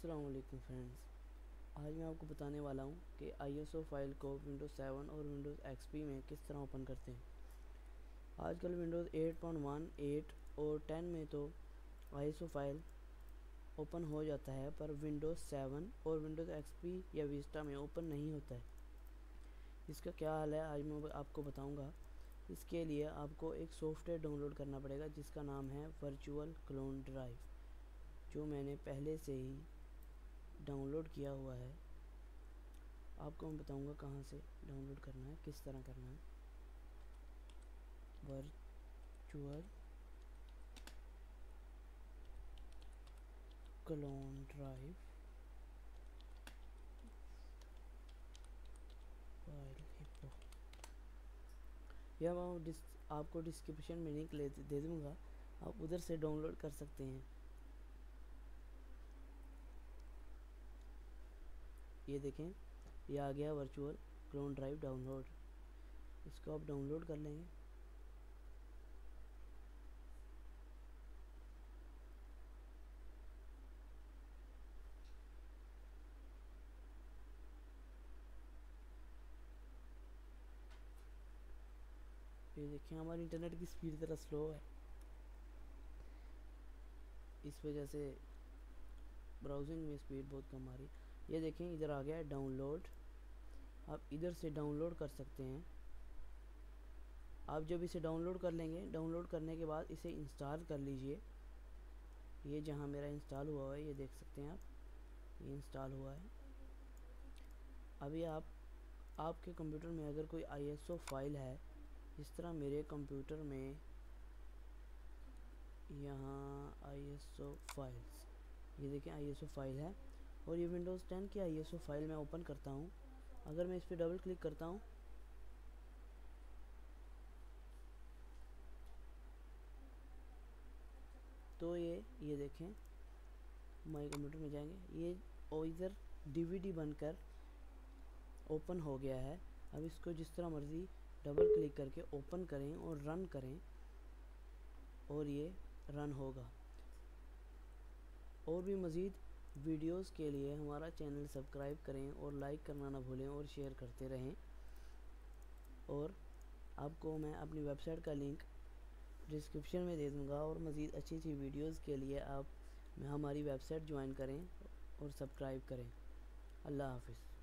अस्सलाम वालेकुम फ्रेंड्स। आज मैं आपको बताने वाला हूँ कि ISO फाइल को विंडोज़ 7 और विंडोज़ XP में किस तरह ओपन करते हैं। आजकल विंडोज़ 8.1, 8 और 10 में तो ISO फाइल ओपन हो जाता है, पर विंडोज़ 7 और विंडोज़ XP या विस्टा में ओपन नहीं होता है। इसका क्या हाल है आज मैं आपको बताऊँगा। इसके लिए आपको एक सॉफ्टवेयर डाउनलोड करना पड़ेगा जिसका नाम है वर्चुअल क्लोन ड्राइव, जो मैंने पहले से ही डाउनलोड किया हुआ है। आपको मैं बताऊंगा कहाँ से डाउनलोड करना है, किस तरह करना है। Virtual clone drive file hippo, यह मैं आपको डिस्क्रिप्शन में लिंक दे दूँगा, आप उधर से डाउनलोड कर सकते हैं। ये देखें, ये आ गया वर्चुअल क्लोन ड्राइव डाउनलोड। इसको आप डाउनलोड कर लेंगे। ये देखें, हमारी इंटरनेट की स्पीड ज़रा स्लो है, इस वजह से ब्राउजिंग में स्पीड बहुत कम आ रही है। ये देखें, इधर आ गया है डाउनलोड। आप इधर से डाउनलोड कर सकते हैं। आप जब इसे डाउनलोड कर लेंगे, डाउनलोड करने के बाद इसे इंस्टॉल कर लीजिए। ये जहाँ मेरा इंस्टॉल हुआ है, ये देख सकते हैं आप, ये इंस्टॉल हुआ है। अभी आपके कंप्यूटर में अगर कोई ISO फाइल है, जिस तरह मेरे कंप्यूटर में यहाँ ISO फाइल्स, ये देखें ISO फाइल है, और ये विंडोज़ 10 की ISO फाइल मैं ओपन करता हूँ। अगर मैं इस पर डबल क्लिक करता हूँ तो ये देखें, माई कंप्यूटर में जाएंगे, ये और इधर DVD बनकर ओपन हो गया है। अब इसको जिस तरह मर्ज़ी डबल क्लिक करके ओपन करें और रन करें, और ये रन होगा। और भी मज़ीद वीडियोस के लिए हमारा चैनल सब्सक्राइब करें और लाइक करना ना भूलें और शेयर करते रहें। और आपको मैं अपनी वेबसाइट का लिंक डिस्क्रिप्शन में दे दूँगा, और मज़ीद अच्छी अच्छी वीडियोस के लिए आप हमारी वेबसाइट ज्वाइन करें और सब्सक्राइब करें। अल्लाह हाफ़िज़।